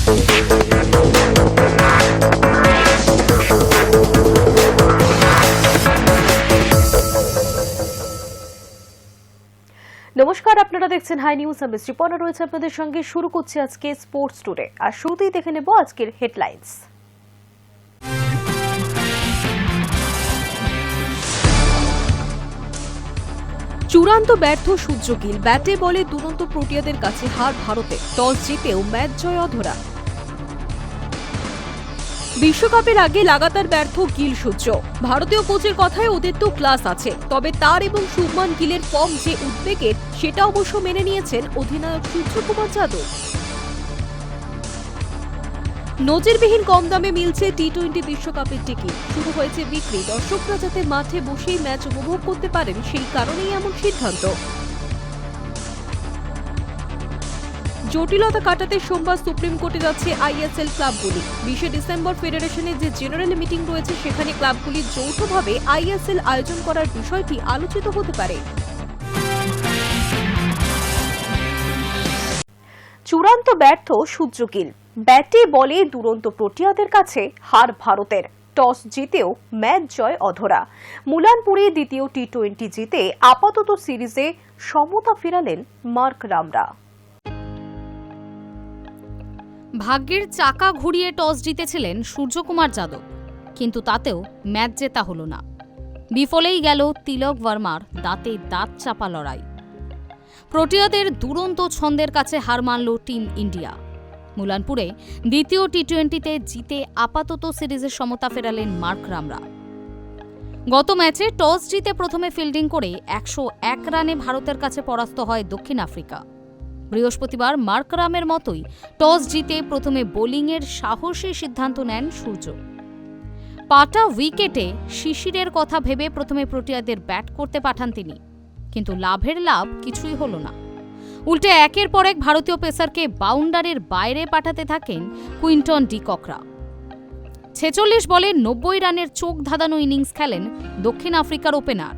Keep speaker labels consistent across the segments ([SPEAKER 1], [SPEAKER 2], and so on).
[SPEAKER 1] নমস্কার, আপনারা দেখছেন হাই নিউজ। আমি শ্রীপর্ণা রয়েছে আপনাদের সঙ্গে। শুরু করছি আজকে স্পোর্টস টুডে, আর শুরুতেই দেখে নেব আজকের হেডলাইন্স। চূড়ান্ত ব্যর্থ সূর্য গিল, ব্যাটে বলে দুরন্ত প্রোটিয়াদের কাছে হার ভারতে, টস জিতেও ম্যাচ জয় অধরা। বিশ্বকাপের আগে লাগাতার ব্যর্থ গিল সূর্য। ভারতীয় কোচের কথায় ওদের তো ক্লাস আছে, তবে তার এবং শুভমান গিলের ফর্ম যে উদ্বেগের সেটা অবশ্য মেনে নিয়েছেন অধিনায়ক সূর্যকুমার যাদব। নজিরবিহীন কম দামে মিলছে টি-20 বিশ্বকাপের টিকিট, শুরু হয়েছে বিক্রি। দর্শকরা যাতে মাঠে বসেই ম্যাচ উপভোগ করতে পারেন সেই কারণেই এমন সিদ্ধান্ত। জটিলতা কাটাতে সোমবার সুপ্রিম কোর্টে যাচ্ছে আইএসএল ক্লাবগুলি। 20 ডিসেম্বর ফেডারেশনের যে জেনারেল মিটিং রয়েছে সেখানে ক্লাবগুলি যৌথভাবে আইএসএল আয়োজন করার বিষয়টি আলোচিত হতে পারে। চূড়ান্ত ব্যর্থ সূর্য গিল, ব্যাটে বলে দুরন্ত প্রোটিয়াদের কাছে হার ভারতের, টস জিতেও ম্যাচ জয় অধরা। মুলানপুরে দ্বিতীয় টি-20 জিতে আপাতত সিরিজে সমতা ফেরালেন মার্ক রামরা।
[SPEAKER 2] ভাগ্যের চাকা ঘুরিয়ে টস জিতেছিলেন সূর্যকুমার যাদব, কিন্তু তাতেও ম্যাচ জেতা হল না। বিফলেই গেল তিলক ভার্মার দাঁতে দাঁত চাপা লড়াই। প্রোটিয়াদের দুরন্ত ছন্দের কাছে হার মানল টিম ইন্ডিয়া। মুলানপুরে দ্বিতীয় টি-20তে জিতে আপাতত সিরিজের সমতা ফেরালেন মার্ক রামরা। গত ম্যাচে টস জিতে প্রথমে ফিল্ডিং করে 101 রানে ভারতের কাছে পরাস্ত হয় দক্ষিণ আফ্রিকা। বৃহস্পতিবার মার্ক রামের মতোই টস জিতে প্রথমে বোলিংয়ের সাহসী সিদ্ধান্ত নেন সূর্য। পাটা উইকেটে শিশিরের কথা ভেবে প্রথমে প্রোটিয়াদের ব্যাট করতে পাঠান তিনি, কিন্তু লাভের লাভ কিছুই হল না। উল্টে একের পর এক ভারতীয় পেসারকে বাউন্ডারির বাইরে পাঠাতে থাকেন কুইন্টন ডি ককরা। 46 বলে 90 রানের চোখ ধাঁধানো ইনিংস খেলেন দক্ষিণ আফ্রিকার ওপেনার।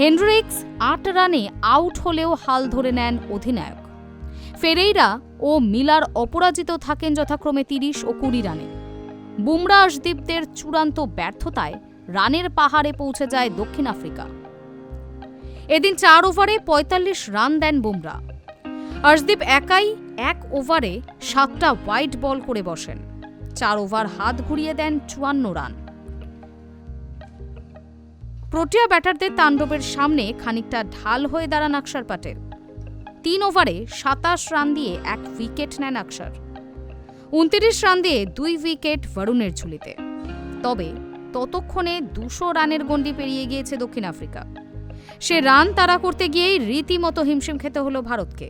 [SPEAKER 2] হেনড্রিক্স 8 রানে আউট হলেও হাল ধরে নেন অধিনায়ক। ফেরেইরা ও মিলার অপরাজিত থাকেন যথাক্রমে 30 ও 20 রানে। বুমরা আশদীপদের চূড়ান্ত ব্যর্থতায় রানের পাহাড়ে পৌঁছে যায় দক্ষিণ আফ্রিকা। এদিন 4 ওভারে 45 রান দেন বুমরা। আশদীপ একাই 1 ওভারে 7টা ওয়াইড বল করে বসেন। 4 ওভার হাত ঘুরিয়ে দেন 54 রান। প্রোটিয়া ব্যাটারদের তাণ্ডবের সামনে খানিকটা ঢাল হয়ে দাঁড়ান আকসার প্যাটেল। 3 ওভারে 27 রান দিয়ে 1 উইকেট নেন আকসার। 29 রান দিয়ে 2 উইকেট বরুণের ঝুলিতে। তবে ততক্ষণে 200 রানের গণ্ডি পেরিয়ে গিয়েছে দক্ষিণ আফ্রিকা। সে রান তাড়া করতে গিয়েই রীতিমতো হিমশিম খেতে হলো ভারতকে।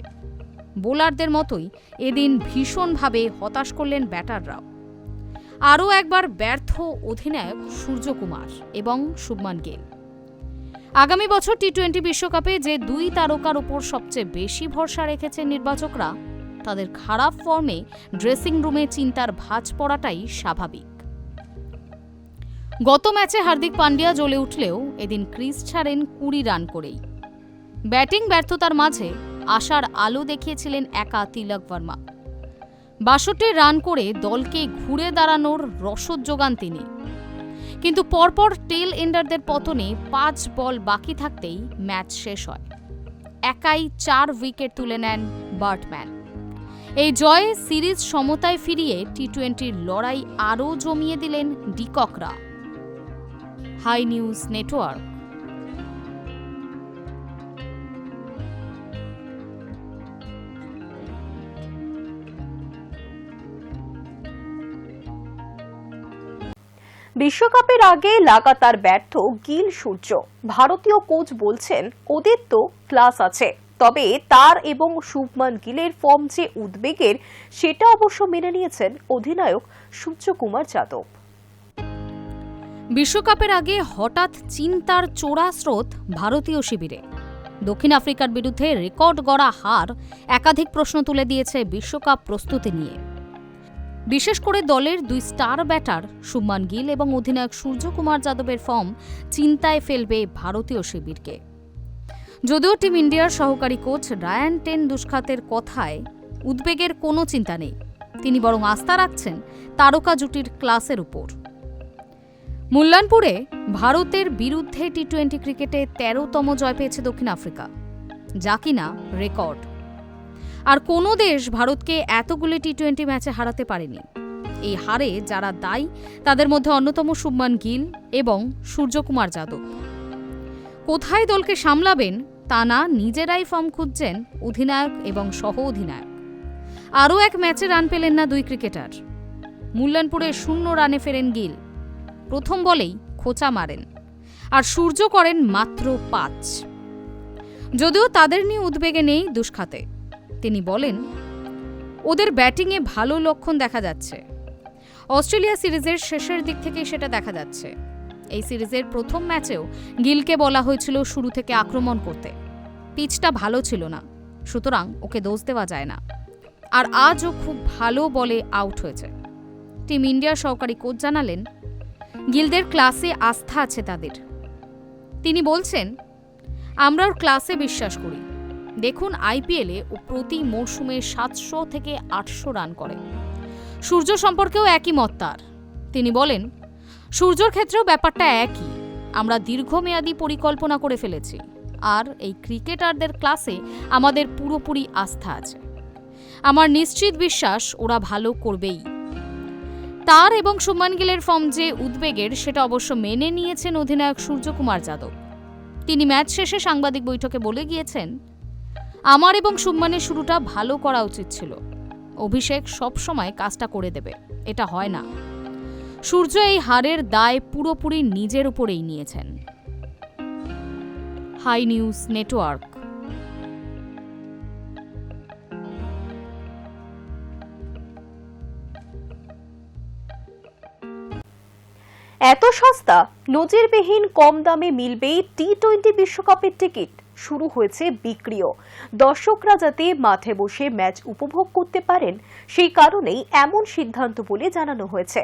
[SPEAKER 2] বোলারদের মতোই এদিন ভীষণভাবে হতাশ করলেন ব্যাটাররাও। আরও একবার ব্যর্থ অধিনায়ক সূর্যকুমার এবং শুভমান গিল। আগামী বছর টি-20 বিশ্বকাপে যে 2 তারকার উপর সবচেয়ে বেশি ভরসা রেখেছেন নির্বাচকরা, তাদের খারাপ ফর্মে ড্রেসিং রুমে চিন্তার ভাঁজ পড়াটাই স্বাভাবিক। গত ম্যাচে হার্দিক পান্ডিয়া জ্বলে উঠলেও এদিন ক্রিজ ছাড়েন 20 রান করেই। ব্যাটিং ব্যর্থতার মাঝে আশার আলো দেখিয়েছিলেন একা তিলক ভার্মা। 62 রান করে দলকে ঘুরে দাঁড়ানোর রসদ যোগান তিনি, কিন্তু পরপর টেল এন্ডারদের পতনে 5 বল বাকি থাকতেই ম্যাচ শেষ হয়। একাই 4 উইকেট তুলে নেন বার্টম্যান। এই জয়ে সিরিজ সমতায় ফিরিয়ে টি-20 লড়াই আরও জমিয়ে দিলেন ডি ককরা। Hi News Network.
[SPEAKER 1] বিশ্বকাপের আগে লাগাতার ব্যর্থ গিল সূর্য। ভারতীয় কোচ বলছেন ওদের তো ক্লাস আছে, তবে তার এবং শুভমান গিলের ফর্ম যে উদ্বেগের সেটা অবশ্য মেনে নিয়েছেন অধিনায়ক সূর্যকুমার যাদব।
[SPEAKER 2] বিশ্বকাপের আগে হঠাৎ চিন্তার চোরা স্রোত ভারতীয় শিবিরে। দক্ষিণ আফ্রিকার বিরুদ্ধে রেকর্ড গড়া হার একাধিক প্রশ্ন তুলে দিয়েছে বিশ্বকাপ প্রস্তুতি নিয়ে। বিশেষ করে দলের 2 স্টার ব্যাটার শুভমান গিল এবং অধিনায়ক সূর্যকুমার যাদবের ফর্ম চিন্তায় ফেলবে ভারতীয় শিবিরকে। যদিও টিম ইন্ডিয়ার সহকারী কোচ রায়ান টেন দুষ্খাতের কথায় উদ্বেগের কোনো চিন্তা নেই। তিনি বরং আস্থা রাখছেন তারকা জুটির ক্লাসের উপর। মুল্লানপুরে ভারতের বিরুদ্ধে টি-20 ক্রিকেটে 13তম জয় পেয়েছে দক্ষিণ আফ্রিকা, যা কিনা রেকর্ড। আর কোনো দেশ ভারতকে এতগুলো টি-20 ম্যাচে হারাতে পারেনি। এই হারে যারা দায়ী তাদের মধ্যে অন্যতম শুভমান গিল এবং সূর্যকুমার যাদব। কোথায় দলকে সামলাবেন তা না নিজেরাই ফর্ম খুঁজছেন অধিনায়ক এবং সহ অধিনায়ক। আরও এক ম্যাচে রান পেলেন না দুই ক্রিকেটার। মুল্লানপুরে 0 রানে ফেরেন গিল, প্রথম বলেই খোঁচা মারেন, আর সূর্য করেন মাত্র 5। যদিও তাদের নিয়ে উদ্বেগে নেই দুষ্খাতে। তিনি বলেন, ওদের ব্যাটিংয়ে ভালো লক্ষণ দেখা যাচ্ছে। অস্ট্রেলিয়া সিরিজের শেষের দিক থেকেই সেটা দেখা যাচ্ছে। এই সিরিজের প্রথম ম্যাচেও গিলকে বলা হয়েছিল শুরু থেকে আক্রমণ করতে। পিচটা ভালো ছিল না, সুতরাং ওকে দোষ দেওয়া যায় না। আর আজও খুব ভালো বলে আউট হয়েছে। টিম ইন্ডিয়ার সহকারী কোচ জানালেন, গিলদের ক্লাসে আস্থা আছে তাদের। তিনি বলছেন, আমরা ওর ক্লাসে বিশ্বাস করি। দেখুন, আইপিএলে ও প্রতি মরশুমে 700 থেকে 800 রান করে। সূর্য সম্পর্কেও একই মত তার। তিনি বলেন, সূর্যর ক্ষেত্রেও ব্যাপারটা একই। আমরা দীর্ঘমেয়াদী পরিকল্পনা করে ফেলেছি, আর এই ক্রিকেটারদের ক্লাসে আমাদের পুরোপুরি আস্থা আছে। আমার নিশ্চিত বিশ্বাস ওরা ভালো করবেই। তার এবং শুভমান গিলের ফর্ম যে উদ্বেগের সেটা অবশ্য মেনে নিয়েছেন অধিনায়ক সূর্যকুমার যাদব। তিনি ম্যাচ শেষে সাংবাদিক বৈঠকে বলে গিয়েছেন, আমার এবং শুভমানের শুরুটা ভালো করা উচিত ছিল। অভিষেক সবসময় কাজটা করে দেবে, এটা হয় না। সূর্য এই হারের দায় পুরোপুরি নিজের উপরেই নিয়েছেন। High News Network.
[SPEAKER 1] এত সস্তা, নজিরবিহীন কম দামে মিলবে টি-20 বিশ্বকাপের টিকিট। শুরু হয়েছে বিক্রিও। দর্শকরা যাতে মাঠে বসে ম্যাচ উপভোগ করতে পারেন, সেই কারণেই এমন সিদ্ধান্ত বলে জানানো হয়েছে।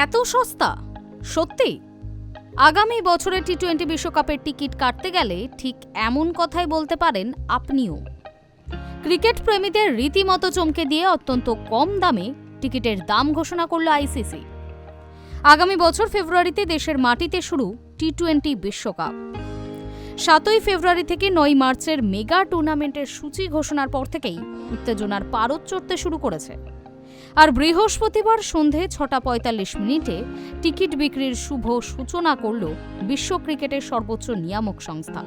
[SPEAKER 2] এত সস্তা? সত্যি? আগামী বছরের টি-20 বিশ্বকাপের টিকিট কাটতে গেলে ঠিক এমন কথাই বলতে পারেন আপনিও। ক্রিকেট প্রেমীদের রীতিমতো চমকে দিয়ে অত্যন্ত কম দামে টিকিটের দাম ঘোষণা করল আইসিসি। আগামী বছর ফেব্রুয়ারিতে দেশের মাটিতে শুরু টি-20 বিশ্বকাপ। 7 ফেব্রুয়ারি থেকে 9 মার্চের মেগা টুর্নামেন্টের সূচি ঘোষণার পর থেকেই উত্তেজনার পারদ চড়তে শুরু করেছে। আর বৃহস্পতিবার সন্ধে 6:45 টিকিট বিক্রির শুভ সূচনা করল বিশ্ব ক্রিকেটের সর্বোচ্চ নিয়ামক সংস্থা।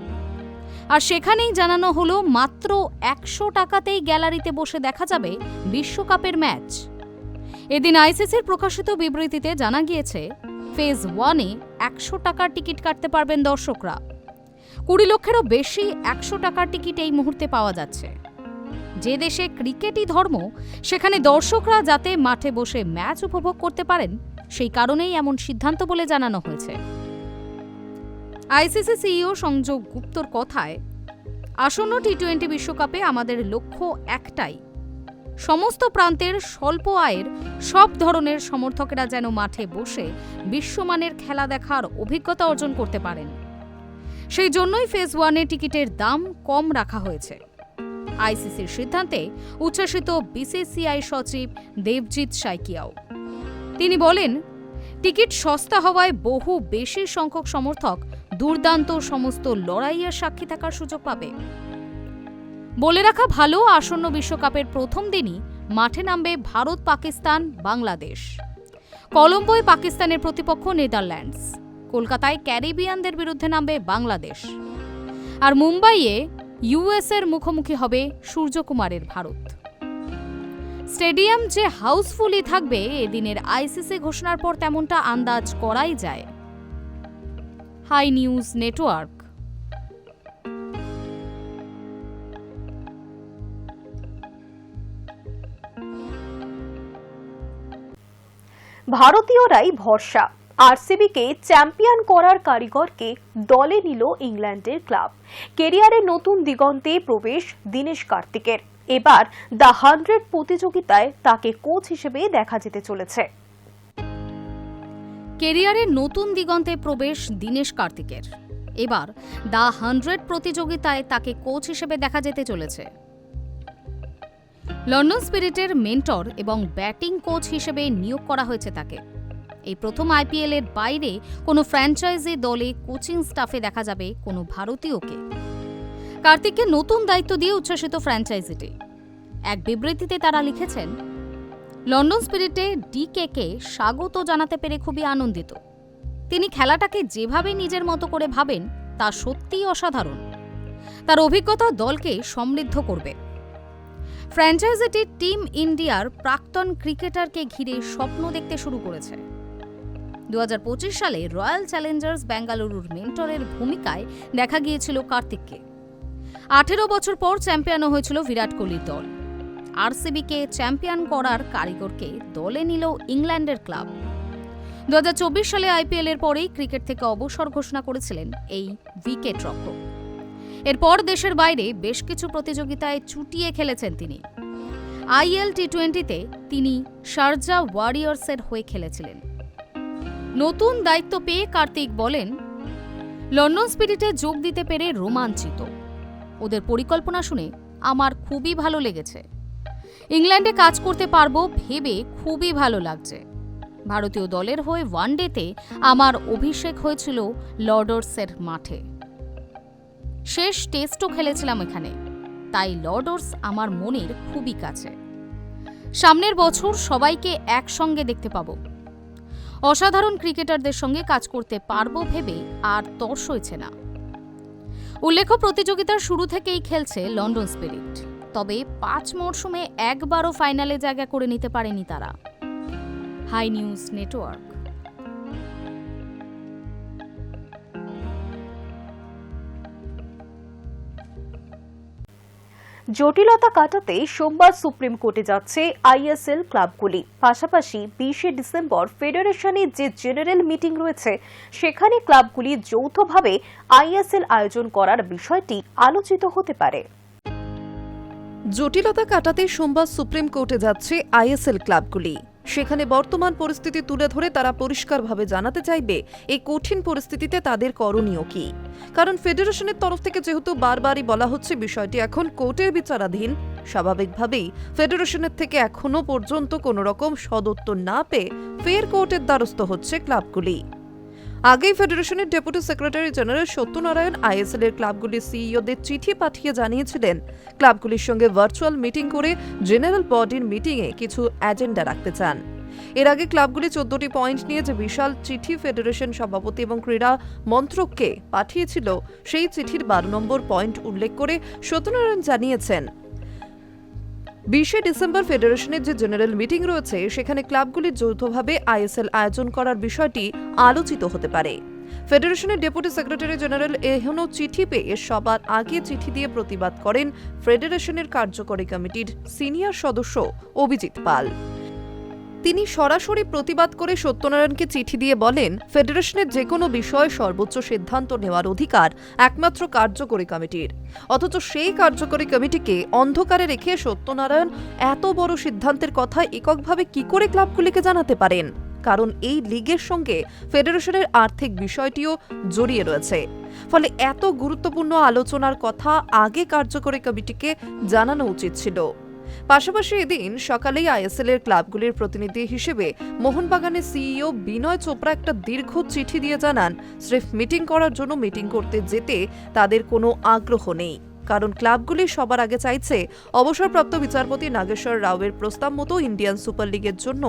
[SPEAKER 2] আর সেখানেই জানানো হলো মাত্র 100 টাকাতেই গ্যালারিতে বসে দেখা যাবে বিশ্বকাপের ম্যাচ। এদিন আইসিসির প্রকাশিত বিবৃতিতে জানা গিয়েছে, ফেজ 1-এ 100 টাকার টিকিট কাটতে পারবেন দর্শকরা। 20 লক্ষেরও বেশি 100 টাকার টিকিট এই মুহূর্তে পাওয়া যাচ্ছে। যে দেশে ক্রিকেটই ধর্ম, সেখানে দর্শকরা যাতে মাঠে বসে ম্যাচ উপভোগ করতে পারেন, সেই কারণেই এমন সিদ্ধান্ত বলে জানানো হয়েছে। আইসিসি সিইও সংযোগ গুপ্তর কথায়, আসন্ন টি-20 বিশ্বকাপে আমাদের লক্ষ্য একটাই, সমস্ত প্রান্তের স্বল্প আয়ের সব ধরনের সমর্থকেরা যেন মাঠে বসে বিশ্বমানের খেলা দেখার অভিজ্ঞতা অর্জন করতে পারেন। সেই জন্যই ফেজ 1-এ টিকিটের দাম কম রাখা হয়েছে। আইসিসির সিদ্ধান্তে উচ্ছ্বসিত বিসিসিআই সচিব দেবজিৎ সাইকিয়াও। তিনি বলেন, টিকিট সস্তা হওয়ায় বহু বেশি সংখ্যক সমর্থক দুর্দান্ত সমস্ত লড়াইয়ের সাক্ষী থাকার সুযোগ পাবে। বলে রাখা ভালো, আসন্ন বিশ্বকাপের প্রথম দিনই মাঠে নামবে ভারত, পাকিস্তান, বাংলাদেশ। কলম্বোয় পাকিস্তানের প্রতিপক্ষ নেদারল্যান্ডস। কলকাতায় ক্যারিবিয়ানদের বিরুদ্ধে নামবে বাংলাদেশ। আর মুম্বাইয়ে ইউএসের মুখোমুখি হবে সূর্যকুমারের ভারত। স্টেডিয়াম যে হাউসফুলই থাকবে এদিনের আইসিসি ঘোষণার পর, তেমনটা আন্দাজ করাই যায়। High News network.
[SPEAKER 1] ভারতীয়রাই ভরসা। আরসিবিকে চ্যাম্পিয়ন করার কারিগরকে দলে নিল ইংল্যান্ডের ক্লাব। কেরিয়ারের নতুন দিগন্তে প্রবেশ দীনেশ কার্তিকের। এবার দ্য 100 প্রতিযোগিতায় তাকে কোচ হিসেবে দেখা যেতে চলেছে।
[SPEAKER 2] কেরিয়ারের নতুন দিগন্তে প্রবেশ দীনেশ কার্তিকের। এবার দ্য 100 প্রতিযোগিতায় তাকে কোচ হিসেবে দেখা যেতে চলেছে। লন্ডন স্পিরিটের মেন্টর এবং ব্যাটিং কোচ হিসেবে নিয়োগ করা হয়েছে তাকে। এই প্রথম আইপিএল এর বাইরে কোনো ফ্র্যাঞ্চাইজি দলে কোচিং স্টাফে দেখা যাবে কোনো ভারতীয়কে। কার্তিককে নতুন দায়িত্ব দিয়ে উচ্ছ্বসিত ফ্র্যাঞ্চাইজিটি। এক বিবৃতিতে তারা লিখেছেন, লন্ডন স্পিরিটে ডিকে স্বাগত জানাতে পেরে খুবই আনন্দিত। তিনি খেলাটাকে যেভাবে নিজের মতো করে ভাবেন তা সত্যিই অসাধারণ। তার অভিজ্ঞতা দলকে সমৃদ্ধ করবে। ফ্র্যাঞ্চাইজিটি টিম ইন্ডিয়ার প্রাক্তন ক্রিকেটারকে ঘিরে স্বপ্ন দেখতে শুরু করেছে। 2025 সালে রয়্যাল চ্যালেঞ্জার্স বেঙ্গালুরুর মেন্টরের ভূমিকায় দেখা গিয়েছিল কার্তিককে। 18 বছর পর চ্যাম্পিয়নও হয়েছিল বিরাট কোহলির দল। আরসিবিকে চ্যাম্পিয়ন করার কারিগরকে দলে নিল ইংল্যান্ডের ক্লাব। 2024 সালে আইপিএল এর পরেই ক্রিকেট থেকে অবসর ঘোষণা করেছিলেন এই উইকেট রক্ষক। এরপর দেশের বাইরে বেশ কিছু প্রতিযোগিতায় চুটিয়ে খেলেছেন তিনি। আইএল টি20তে তিনি শারজা ওয়ারিয়র্সের হয়ে খেলেছিলেন। নতুন দায়িত্ব পেয়ে কার্তিক বলেন, লন্ডন স্পিরিটে যোগ দিতে পেরে রোমাঞ্চিত। ওদের পরিকল্পনা শুনে আমার খুবই ভালো লেগেছে। ইংল্যান্ডে কাজ করতে পারবো ভেবে খুবই ভালো লাগছে। ভারতীয় দলের হয়ে ওয়ানডেতে আমার অভিষেক হয়েছিল লর্ডসের মাঠে। শেষ টেস্টও খেলেছিলাম এখানে, তাই লর্ডস আমার মনের খুবই কাছে। সামনের বছর সবাইকে একসঙ্গে দেখতে পাবো। অসাধারণ ক্রিকেটারদের সঙ্গে কাজ করতে পারবো ভেবে আর তর সইছে না। উল্লেখ্য, প্রতিযোগিতার শুরু থেকেই খেলছে লন্ডন স্পিরিট, তবে 5 মরশুমে একবারও ফাইনালে জায়গা করে নিতে পারেনি তারা। High News Network.
[SPEAKER 1] জটিলতা কাটাতে সোমবার সুপ্রিম কোর্টে যাচ্ছে আইএসএল ক্লাবগুলি। পাশাপাশি 20 ডিসেম্বর ফেডারেশনের যে জেনারেল মিটিং রয়েছে সেখানে ক্লাবগুলি যৌথভাবে আইএসএল আয়োজন করার বিষয়টি আলোচিত হতে পারে।
[SPEAKER 3] জটিলতা কাটাতে সোমবার সুপ্রিম কোর্টে যাচ্ছে আইএসএল ক্লাবগুলি। সেখানে বর্তমান পরিস্থিতি তুলে ধরে তারা পরিষ্কারভাবে জানাতে চাইবে এই কঠিন পরিস্থিতিতে তাদের করণীয় কি। কারণ ফেডারেশনের তরফ থেকে যেহেতু বারবারই বলা হচ্ছে বিষয়টি এখন কোর্টের বিচারাধীন, স্বাভাবিকভাবেই ফেডারেশনের থেকে এখনো পর্যন্ত কোনো রকম সদুত্তর না পেয়ে ফের কোর্টের দ্বারস্থ হচ্ছে ক্লাবগুলি। আগেই ফেডারেশনের deputy secretary general Satyanarayan ISL এর ক্লাবগুলির সিইওদের চিঠি পাঠিয়ে জানিয়েছিলেন ক্লাবগুলির সঙ্গে ভার্চুয়াল মিটিং করে জেনারেল বডির মিটিংয়ে কিছু এজেন্ডা রাখতে চান। এর আগে ক্লাবগুলি 14টি পয়েন্ট নিয়ে যে বিশাল চিঠি ফেডারেশন সভাপতি এবং ক্রীড়া মন্ত্রককে পাঠিয়েছিল, সেই চিঠির 12 নম্বর পয়েন্ট উল্লেখ করে সত্যনারায়ণ জানিয়েছেন, 20 ডিসেম্বর ফেডারেশনের যে জেনারেল মিটিং রয়েছে সেখানে ক্লাবগুলির যৌথভাবে আইএসএল আয়োজন করার বিষয়টি আলোচিত হতে পারে। ফেডারেশনের ডেপুটি সেক্রেটারি জেনারেল এখনও চিঠি পেয়ে সবার আগে চিঠি দিয়ে প্রতিবাদ করেন ফেডারেশনের কার্যকরী কমিটির সিনিয়র সদস্য অভিজিৎ পাল। তিনি সরাসরি প্রতিবাদ করে সত্যনারায়ণকে চিঠি দিয়ে বলেন, ফেডারেশনের যে কোনো বিষয়ে সর্বোচ্চ সিদ্ধান্ত নেওয়ার অধিকার একমাত্র কার্যকরী কমিটির। অথচ সেই কার্যকরী কমিটিকে অন্ধকারে রেখে সত্যনারায়ণ এত বড় সিদ্ধান্তের কথা এককভাবে কি করে ক্লাবগুলিকে জানাতে পারেন? কারণ এই লিগের সঙ্গে ফেডারেশনের আর্থিক বিষয়টিও জড়িয়ে রয়েছে। ফলে এত গুরুত্বপূর্ণ আলোচনার কথা আগে কার্যকরী কমিটিকে জানানো উচিত ছিল। পাশাপাশি এদিন সকালেই আইএসএল এর ক্লাবগুলির প্রতিনিধি হিসেবে মোহনবাগানের সিইও বিনয় চোপড়া একটা দীর্ঘ চিঠি দিয়ে জানান, স্রেফ মিটিং করার জন্য মিটিং করতে যেতে তাদের কোনো আগ্রহ নেই। কারণ ক্লাবগুলি সবার আগে চাইছে অবসরপ্রাপ্ত বিচারপতি নাগেশ্বর রাওয়ের প্রস্তাব মতো ইন্ডিয়ান সুপার লিগের জন্য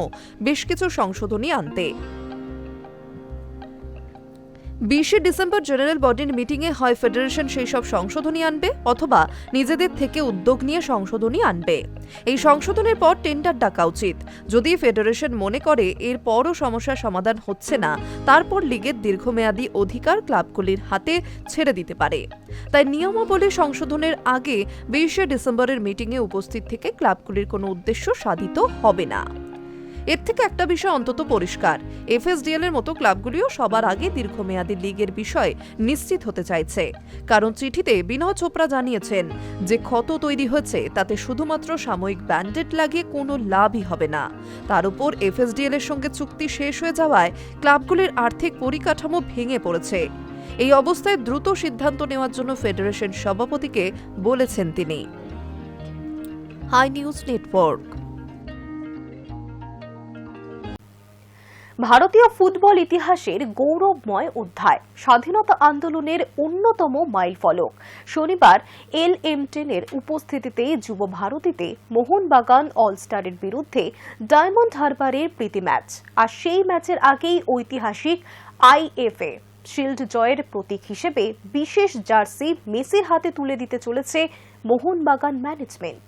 [SPEAKER 3] বেশ কিছু সংশোধনী আনতে। 20 ডিসেম্বর জেনারেল বডির মিটিংয়ে হয় ফেডারেশন সেই সব সংশোধনী আনবে অথবা নিজেদের থেকে উদ্যোগ নিয়ে সংশোধনী আনবে। এই সংশোধনের পর টেন্ডার ডাকা উচিত। যদি ফেডারেশন মনে করে এর পরও সমস্যার সমাধান হচ্ছে না, তারপর লিগের দীর্ঘমেয়াদী অধিকার ক্লাবগুলির হাতে ছেড়ে দিতে পারে। তাই নিয়মাবলী সংশোধনের আগে 20 ডিসেম্বরের মিটিংয়ে উপস্থিত থেকে ক্লাবগুলির কোনো উদ্দেশ্য সাধিত হবে না। এর থেকে একটা বিষয় অন্তত পরিষ্কার, এফএসডিএল এর মতো ক্লাবগুলিও সবার আগে দীর্ঘমেয়াদী লিগের বিষয়ে নিশ্চিত হতে চাইছে। কারণ চিঠিতে বিনয় চোপড়া জানিয়েছেন যে ক্ষত তৈরি হয়েছে তাতে শুধুমাত্র সাময়িক ব্যান্ডেড লাগিয়ে কোনো লাভই হবে না। তার উপর এফএসডিএল এর সঙ্গে চুক্তি শেষ হয়ে যাওয়ায় ক্লাবগুলির আর্থিক পরিকাঠামো ভেঙে পড়েছে। এই অবস্থায় দ্রুত সিদ্ধান্ত নেওয়ার জন্য ফেডারেশন সভাপতিকে বলেছেন তিনি। High News Network.
[SPEAKER 1] ভারতীয় ফুটবল ইতিহাসের গৌরবময় অধ্যায়, স্বাধীনতা আন্দোলনের অন্যতম মাইলফলক। শনিবার LM10-এর উপস্থিতিতে যুব ভারতীতে মোহনবাগান অলস্টারের বিরুদ্ধে ডায়মন্ড হারবারের প্রীতি ম্যাচ। আর সেই ম্যাচের আগেই ঐতিহাসিক IFA শিল্ড জয়ের প্রতীক হিসেবে বিশেষ জার্সি মেসির হাতে তুলে দিতে চলেছে মোহনবাগান ম্যানেজমেন্ট।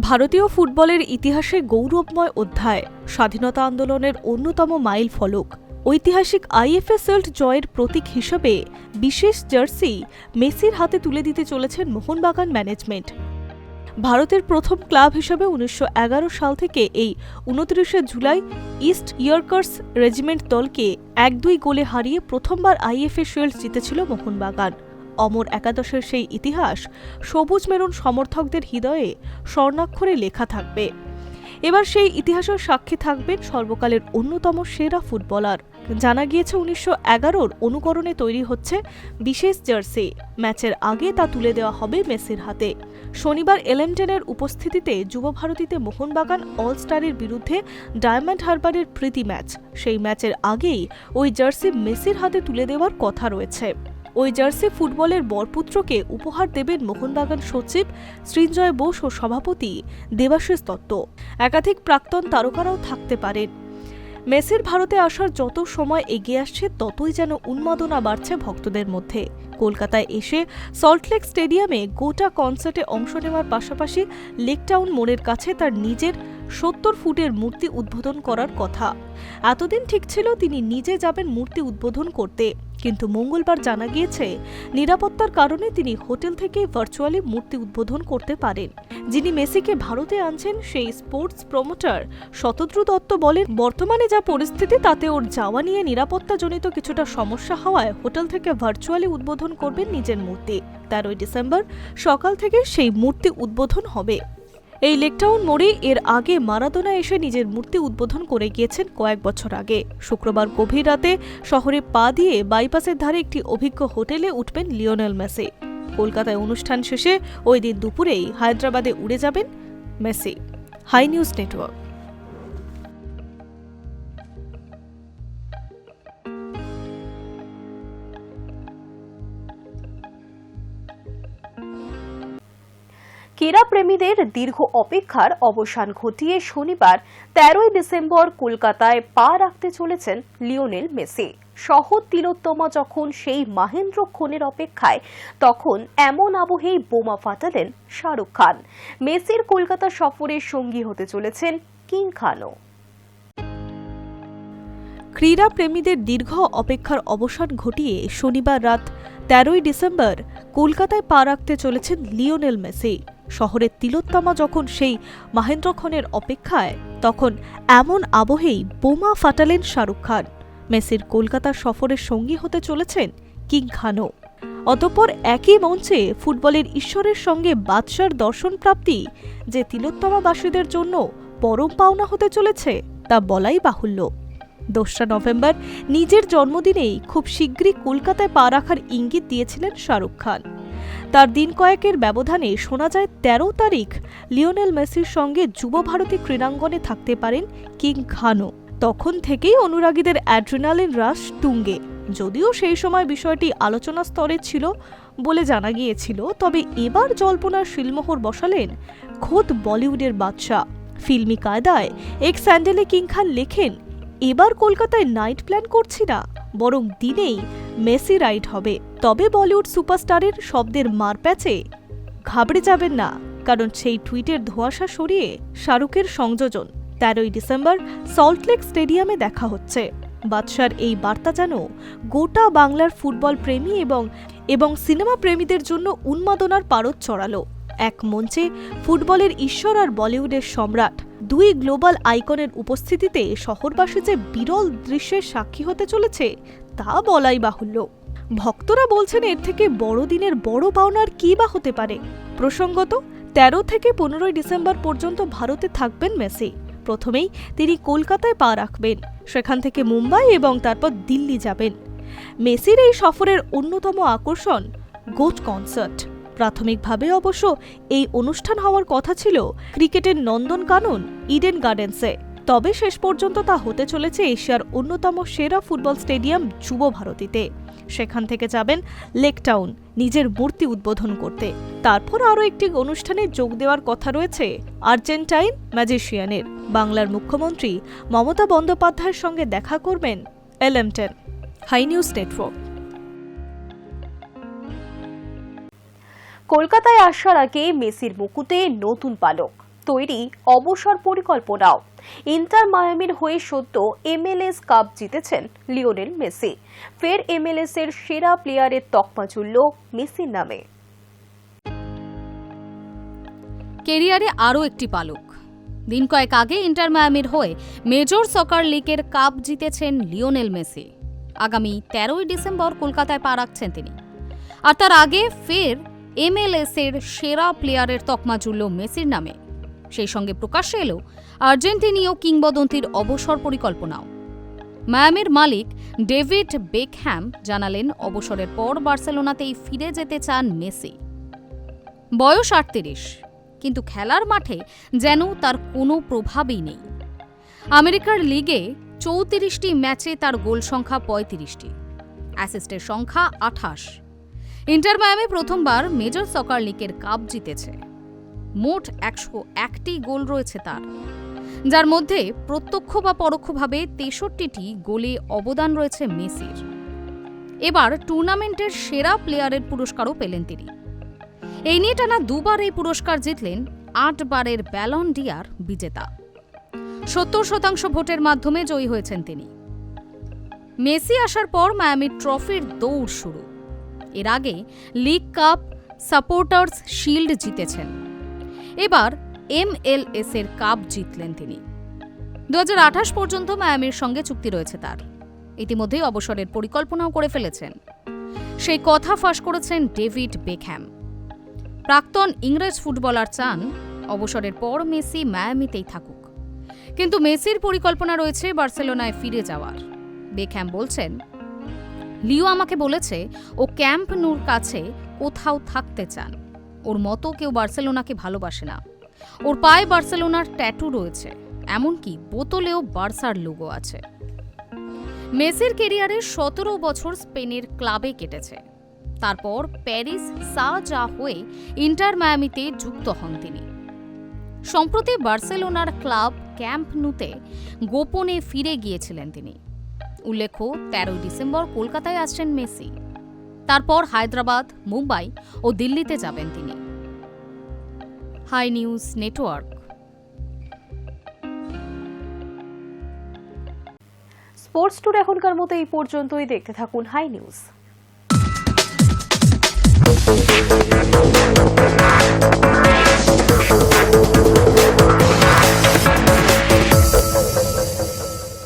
[SPEAKER 4] ভারতীয় ফুটবলের ইতিহাসে গৌরবময় অধ্যায়, স্বাধীনতা আন্দোলনের অন্যতম মাইল ফলক। ঐতিহাসিক IFA শিল্ড জয়ের প্রতীক হিসেবে বিশেষ জার্সি মেসির হাতে তুলে দিতে চলেছেন মোহনবাগান ম্যানেজমেন্ট। ভারতের প্রথম ক্লাব হিসেবে 1911 সাল থেকে এই 29শে জুলাই ইস্ট ইয়র্কার্স রেজিমেন্ট দলকে 1-2 গোলে হারিয়ে প্রথমবার IFA শিল্ড জিতেছিল মোহনবাগান। অমর একাদশের সেই ইতিহাস সবুজ মেরুন সমর্থকদের হৃদয়ে স্বর্ণাক্ষরে লেখা থাকবে। এবার সেই ইতিহাসের সাক্ষী থাকবেন সর্বকালের অন্যতম সেরা ফুটবলার। জানা গিয়েছে 1911-র অনুকরণে তৈরি হচ্ছে বিশেষ জার্সি। ম্যাচের আগে তা তুলে দেওয়া হবে মেসির হাতে। শনিবার LM10-এর উপস্থিতিতে যুব ভারতীতে মোহনবাগান অলস্টারের বিরুদ্ধে ডায়মন্ড হারবারের প্রীতি ম্যাচ। সেই ম্যাচের আগেই ওই জার্সি মেসির হাতে তুলে দেওয়ার কথা রয়েছে। ওই জার্সি ফুটবলের বরপুত্রকে উপহার দেবেন মোহনবাগান সচিব সৃঞ্জয় বোস ও সভাপতি দেবাশিস দত্ত। একাধিক প্রাক্তন তারকারাও থাকতে পারেন। মেসির ভারতে আসার যত সময় এগিয়ে আসছে ততই যেন উন্মাদনা বাড়ছে ভক্তদের মধ্যে। কলকাতায় এসে সল্টলেক স্টেডিয়ামে গোটা কনসার্টে অংশ নেওয়ার পাশাপাশি লেকটাউন মোড়ের কাছে তার নিজের 70 ফুটের মূর্তি উদ্বোধন করার কথা। এতদিন ঠিক ছিল তিনি নিজে যাবেন মূর্তি উদ্বোধন করতে, কিন্তু মঙ্গলবার জানা গিয়েছে নিরাপত্তার কারণে তিনি হোটেল থেকে ভার্চুয়ালি মূর্তি উদ্বোধন করতে পারেন। যিনি মেসিকে ভারতে আনছেন সেই স্পোর্টস প্রমোটার শতদ্রু দত্ত বলেন, বর্তমানে যা পরিস্থিতি তাতে ওর যাওয়া নিয়ে নিরাপত্তাজনিত কিছুটা সমস্যা হওয়ায় হোটেল থেকে ভার্চুয়ালি উদ্বোধন করবেন নিজের মূর্তি। 13 ডিসেম্বর সকাল থেকে সেই মূর্তি উদ্বোধন হবে। এই লেকটাউন মোড়ে এর আগে মারাদোনা এসে নিজের মূর্তি উদ্বোধন করে গিয়েছেন কয়েক বছর আগে। শুক্রবার গভীর রাতে শহরে পা দিয়ে বাইপাসের ধারে একটি অভিজ্ঞ হোটেলে উঠবেন লিওনেল মেসি। কলকাতায় অনুষ্ঠান শেষে ওই দিন দুপুরেই হায়দ্রাবাদে উড়ে যাবেন মেসি। Hi News Network.
[SPEAKER 1] ক্রীড়াপ্রেমীদের দীর্ঘ অপেক্ষার অবসান ঘটিয়ে শনিবার 13 ডিসেম্বর কলকাতায় পা রাখতে চলেছেন লিওনেল মেসি। শহর তিলোত্তমা যখন সেই মাহেন্দ্রক্ষণের অপেক্ষায়, তখন এমন আবহেই বোমা ফাটালেন শাহরুখ খান। মেসির কলকাতা সফরের সঙ্গী হতে চলেছেন কিং খানও।
[SPEAKER 4] ক্রীড়া প্রেমীদের দীর্ঘ অপেক্ষার অবসান ঘটিয়ে শনিবার রাত 13 ডিসেম্বর কলকাতায় পা রাখতে চলেছেন লিওনেল মেসি। শহরের তিলোত্তমা যখন সেই মাহেন্দ্রক্ষণের অপেক্ষায়, তখন এমন আবহেই বোমা ফাটালেন শাহরুখ খান। মেসির কলকাতা সফরের সঙ্গী হতে চলেছেন কিং খানও। অতঃপর একই মঞ্চে ফুটবলের ঈশ্বরের সঙ্গে বাদশার দর্শন প্রাপ্তি যে তিলোত্তমাবাসীদের জন্য পরম পাওনা হতে চলেছে তা বলাই বাহুল্য। 2 নভেম্বর নিজের জন্মদিনেই খুব শীঘ্রই কলকাতায় পা রাখার ইঙ্গিত দিয়েছিলেন শাহরুখ খান। তার দিন কয়েকের ব্যবধানে শোনা যায় 13 তারিখ লিওনেল মেসির সঙ্গে যুব ভারতী ক্রীড়াঙ্গনে থাকতে পারেন কিং খানও। তখন থেকেই অনুরাগীদের অ্যাড্রিনালিন রাশ তুঙ্গে। যদিও সেই সময় বিষয়টি আলোচনা স্তরে ছিল বলে জানা গিয়েছিল, তবে এবার জল্পনার শিলমোহর বসালেন খোদ বলিউডের বাদশা। ফিল্মি কায়দায় এক স্যান্ডেলে কিং খান লেখেন, এবার কলকাতায় নাইট প্ল্যান করছি না, বরং দিনেই মেসি রাইড হবে। তবে বলিউড সুপারস্টারের শব্দের মারপ্যাচে ঘাবড়ে যাবেন না, কারণ সেই টুইটের ধোঁয়াশা সরিয়ে শাহরুখের সংযোজন। 13 ডিসেম্বর সল্টলেক স্টেডিয়ামে দেখা হচ্ছে। বাদশার এই বার্তা যেন গোটা বাংলার ফুটবল প্রেমী এবং সিনেমা প্রেমীদের জন্য উন্মাদনার পারদ চড়ালো। এক মঞ্চে ফুটবলের ঈশ্বর আর বলিউডের সম্রাট, দুই গ্লোবাল আইকনের উপস্থিতিতে শহরবাসী যে বিরল দৃশ্যের সাক্ষী হতে চলেছে তা বলাই বাহুল্য। ভক্তরা বলছেন, এর থেকে বড় দিনের বড় পাওনার কি বা হতে পারে। প্রসঙ্গত, 13 থেকে 15 ডিসেম্বর পর্যন্ত ভারতে থাকবেন মেসি। প্রথমেই তিনি কলকাতায় পা রাখবেন, সেখান থেকে মুম্বাই এবং তারপর দিল্লি যাবেন। মেসির এই সফরের অন্যতম আকর্ষণ গোট কনসার্ট। প্রাথমিকভাবে অবশ্য এই অনুষ্ঠান হওয়ার কথা ছিল ক্রিকেটের নন্দনকানন ইডেন গার্ডেন্সে, তবে শেষ পর্যন্ত তা হতে চলেছে এশিয়ার অন্যতম সেরা ফুটবল স্টেডিয়াম যুব ভারতীতে। সেখান থেকে যাবেন লেক টাউন নিজের মূর্তি উদ্বোধন করতে। তারপর আরও একটি অনুষ্ঠানে যোগ দেওয়ার কথা রয়েছে আর্জেন্টাইন ম্যাজিশিয়ানের। বাংলার মুখ্যমন্ত্রী মমতা বন্দ্যোপাধ্যায়ের সঙ্গে দেখা করবেন LM10। High News Network.
[SPEAKER 1] কলকাতায় আসার আগে মেসির মুকুটে নতুন পালক, তৈরি অবসর পরিকল্পনাও। ইন্টার মায়ামির হয়ে সদ্য MLS কাপ জিতেছেন লিওনেল মেসি। ফের MLS এর সেরা প্লেয়ারের তকমা ঝুলল মেসির নামে।
[SPEAKER 2] কেরিয়ারে আরও একটি পালক। দিন কয়েক আগে ইন্টার মায়ামির হয়ে মেজর সকার লিগের কাপ জিতেছেন লিওনেল মেসি। আগামী 13ই ডিসেম্বর কলকাতায় পা রাখছেন তিনি। আর তার আগে ফের MLS এর সেরা প্লেয়ারের তকমা জুড়ল মেসির নামে। সেই সঙ্গে প্রকাশ্যে এলো আর্জেন্টিনীয় কিংবদন্তির অবসর পরিকল্পনাও। মায়ামির মালিক ডেভিড বেকহ্যাম জানালেন, অবসরের পর বার্সেলোনাতেই ফিরে যেতে চান মেসি। বয়স 38, কিন্তু খেলার মাঠে যেন তার কোনো প্রভাবই নেই। আমেরিকার লিগে 34টি ম্যাচে তার গোল সংখ্যা 35টি, অ্যাসিস্টের সংখ্যা 28। ইন্টার মায়ামি প্রথমবার মেজর সকার লিগের কাপ জিতেছে। মোট 101টি গোল রয়েছে তার, যার মধ্যে প্রত্যক্ষ বা পরোক্ষভাবে 63টি গোলে অবদান রয়েছে মেসির। এবার টুর্নামেন্টের সেরা প্লেয়ারের পুরস্কারও পেলেন তিনি। এই নিয়ে টানা দুবার এই পুরস্কার জিতলেন 8 বারের ব্যালন ডি'অর বিজেতা। 70% ভোটের মাধ্যমে জয়ী হয়েছেন তিনি। মেসি আসার পর মায়ামির ট্রফির দৌড় শুরু। এর আগে লিগ কাপ, সাপোর্টার্স শিল্ড জিতেছেন। এবার MLS এর কাপ জিতলেন তিনি। 2028 পর্যন্ত মায়ামির সঙ্গে চুক্তি রয়েছে তার। ইতিমধ্যেই অবসরের পরিকল্পনাও করে ফেলেছেন। সেই কথা ফাঁস করেছেন ডেভিড বেকহ্যাম। প্রাক্তন ইংরেজ ফুটবলার চান অবসরের পর মেসি মায়ামিতেই থাকুক, কিন্তু মেসির পরিকল্পনা রয়েছে বার্সেলোনায় ফিরে যাওয়ার। বেকহ্যাম বলছেন, লিও আমাকে বলেছে ও ক্যাম্প নুর কাছে কোথাও থাকতে চান। ওর মতো কেউ বার্সেলোনাকে ভালোবাসে না। ওর পায়ে বার্সেলোনার ট্যাটু রয়েছে, এমনকি বোতলেও বার্সার লোগো আছে। মেসির কেরিয়ারে 17 বছর স্পেনের ক্লাবে কেটেছে। তারপর প্যারিস সা-জা হয়ে ইন্টার মায়ামিতে যুক্ত হন তিনি। সম্প্রতি বার্সেলোনার ক্লাব ক্যাম্প নুতে গোপনে ফিরে গিয়েছিলেন তিনি। উল্লেখ্য, 13 ডিসেম্বর কলকাতায় আসছেন মেসি। তারপর হায়দ্রাবাদ, মুম্বাই ও দিল্লিতে যাবেন তিনি। High News Network.
[SPEAKER 1] Sports tour এখনকার মতো এই পর্যন্তই। দেখতে থাকুন হাই নিউজ।